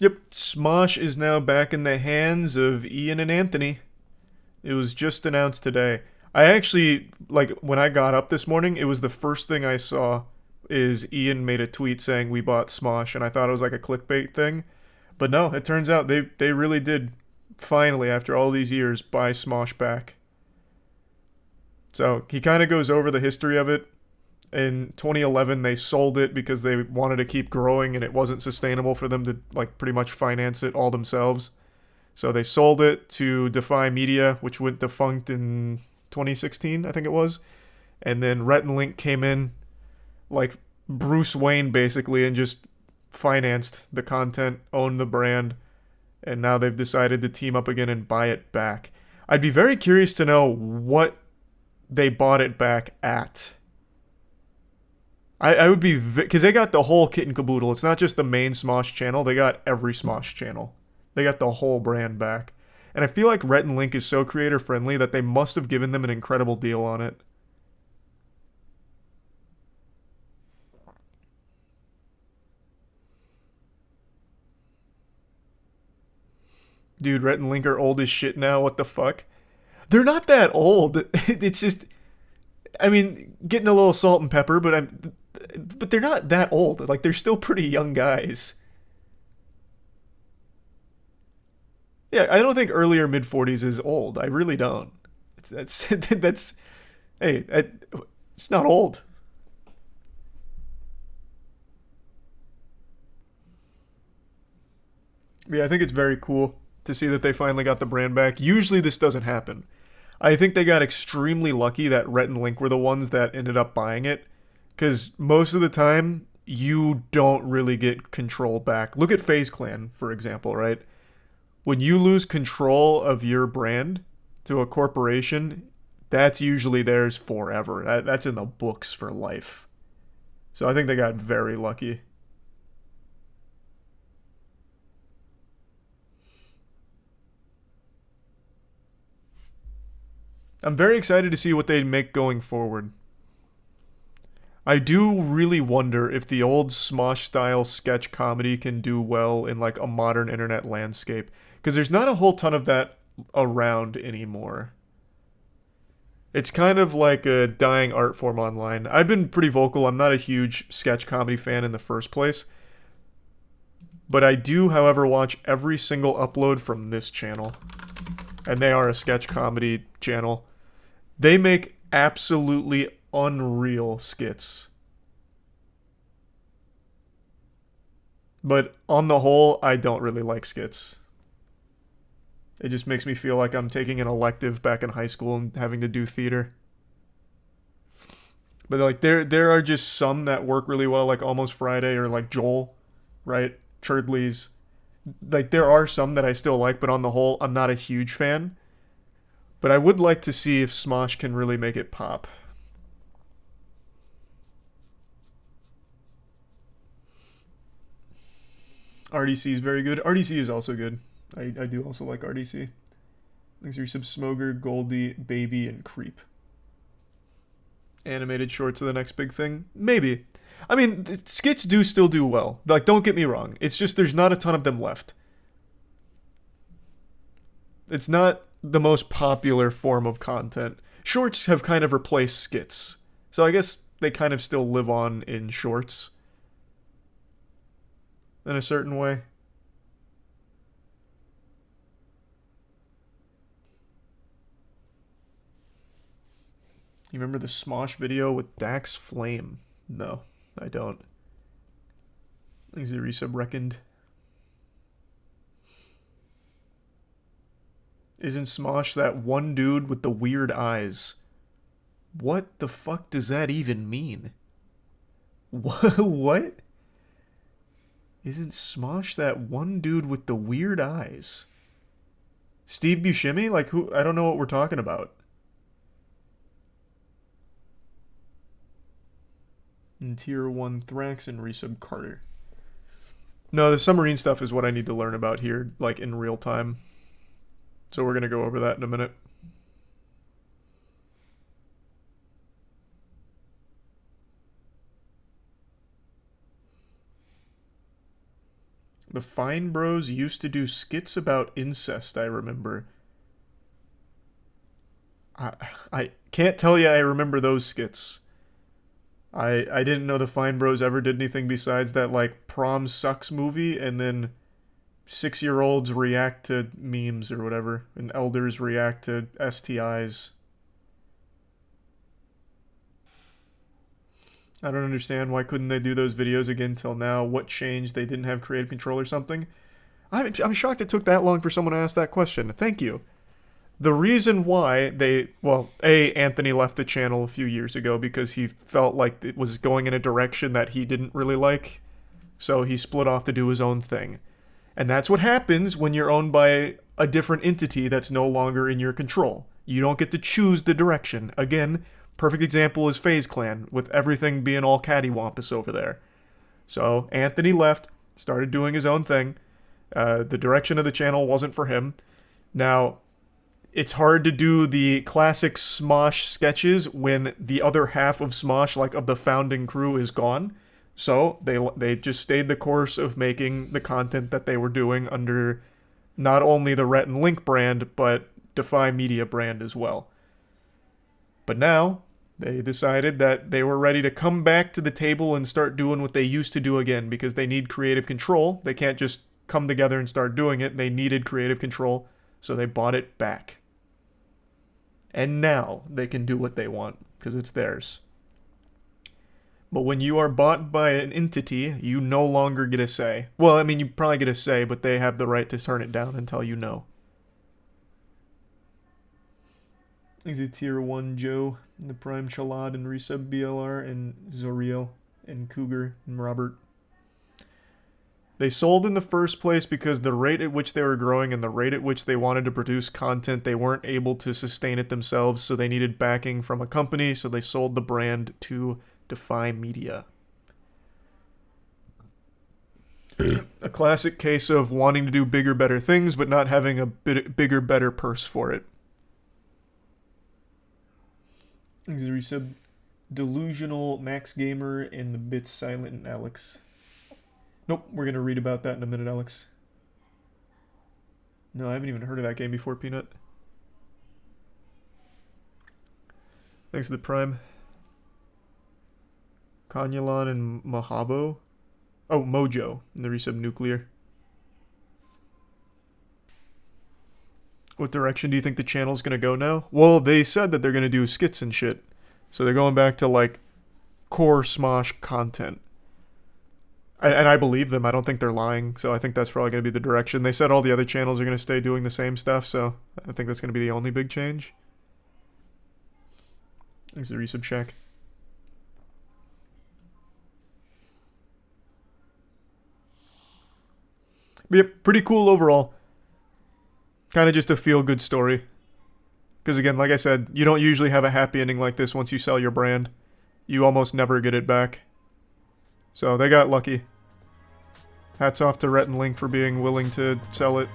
Yep, Smosh is now back in the hands of Ian and Anthony. It was just announced today. I actually, like, when I got up this morning, it was the first thing I saw is Ian made a tweet saying we bought Smosh, and I thought it was like a clickbait thing. But no, it turns out they really did finally, after all these years, buy Smosh back. So he kind of goes over the history of it. In 2011, they sold it because they wanted to keep growing and it wasn't sustainable for them to like pretty much finance it all themselves. So they sold it to Defy Media, which went defunct in 2016, I think it was. And then Rhett and Link came in like Bruce Wayne basically and just financed the content, owned the brand, and now they've decided to team up again and buy it back. I'd be very curious to know what they bought it back at. I would be, because they got the whole kit and caboodle. It's not just the main Smosh channel, they got every Smosh channel. They got the whole brand back. And I feel like Rhett and Link is so creator friendly that they must have given them an incredible deal on it. Dude, Rhett and Link are old as shit now. What the fuck? They're not that old. It's just, I mean, getting a little salt and pepper, but they're not that old. Like they're still pretty young guys. Yeah, I don't think earlier mid 40s is old. I really don't. That's hey, it's not old. Yeah, I think it's very cool to see that they finally got the brand back. Usually this doesn't happen. I think they got extremely lucky that Rhett and Link were the ones that ended up buying it, because most of the time you don't really get control back. Look at FaZe Clan, for example, right? When you lose control of your brand to a corporation, that's usually theirs forever. That's in the books for life. So I think they got very lucky. I'm very excited to see what they make going forward. I do really wonder if the old Smosh style sketch comedy can do well in like a modern internet landscape, because there's not a whole ton of that around anymore. It's kind of like a dying art form online. I've been pretty vocal. I'm not a huge sketch comedy fan in the first place, but I do, however, watch every single upload from this channel. And they are a sketch comedy channel. They make absolutely unreal skits. But on the whole, I don't really like skits. It just makes me feel like I'm taking an elective back in high school and having to do theater. But like there are just some that work really well, like Almost Friday or like Joel, right? Churdley's. Like there are some that I still like, but on the whole, I'm not a huge fan. But I would like to see if Smosh can really make it pop. RDC is very good. RDC is also good. I do also like RDC. Thanks for some Smoger, Goldie, Baby, and Creep. Animated shorts are the next big thing? Maybe. I mean, skits do still do well. Like, don't get me wrong. It's just there's not a ton of them left. It's not the most popular form of content. Shorts have kind of replaced skits. So I guess they kind of still live on in shorts in a certain way. You remember the Smosh video with Dax Flame? No, I don't. Is it resub reckoned? Isn't Smosh that one dude with the weird eyes? What the fuck does that even mean? What? Isn't Smosh that one dude with the weird eyes? Steve Buscemi? Like who? I don't know what we're talking about. And Tier 1 Thrax and resub Carter. No, the submarine stuff is what I need to learn about here, like in real time. So we're going to go over that in a minute. The Fine Bros used to do skits about incest, I remember. I can't tell you I remember those skits. I didn't know the Fine Bros ever did anything besides that, like, Prom Sucks movie, and then 6-year-olds react to memes or whatever, and elders react to STIs. I don't understand. Why couldn't they do those videos again till now? What changed? They didn't have creative control or something? I'm shocked it took that long for someone to ask that question. Thank you. The reason why Anthony left the channel a few years ago because he felt like it was going in a direction that he didn't really like. So he split off to do his own thing. And that's what happens when you're owned by a different entity that's no longer in your control. You don't get to choose the direction. Again, perfect example is FaZe Clan, with everything being all cattywampus over there. So Anthony left, started doing his own thing. The direction of the channel wasn't for him. Now, it's hard to do the classic Smosh sketches when the other half of Smosh, like of the founding crew, is gone. So they just stayed the course of making the content that they were doing under not only the Rhett and Link brand, but Defy Media brand as well. But now, they decided that they were ready to come back to the table and start doing what they used to do again, because they need creative control. They can't just come together and start doing it. They needed creative control, so they bought it back. And now they can do what they want, because it's theirs. But when you are bought by an entity, you no longer get a say. Well, I mean, you probably get a say, but they have the right to turn it down and tell you no. Is it Tier 1 Joe, and the Prime Chalad, and Resub BLR, and Zoriel, and Cougar, and Robert? They sold in the first place because the rate at which they were growing and the rate at which they wanted to produce content, they weren't able to sustain it themselves, so they needed backing from a company, so they sold the brand to Defy Media. A classic case of wanting to do bigger, better things, but not having a bigger, better purse for it. Resub, Delusional, Max Gamer, and the Bits Silent, and Alex. Nope, we're going to read about that in a minute, Alex. No, I haven't even heard of that game before, Peanut. Thanks for the Prime. Kanyalan and Mahabo. Oh, Mojo, and the Resub Nuclear. What direction do you think the channel's going to go now? Well, they said that they're going to do skits and shit. So they're going back to, like, core Smosh content. And I believe them. I don't think they're lying. So I think that's probably going to be the direction. They said all the other channels are going to stay doing the same stuff. So I think that's going to be the only big change. Thanks to the Resub Shack. But yep, pretty cool overall. Kind of just a feel-good story. Because again, like I said, you don't usually have a happy ending like this once you sell your brand. You almost never get it back. So they got lucky. Hats off to Rhett and Link for being willing to sell it.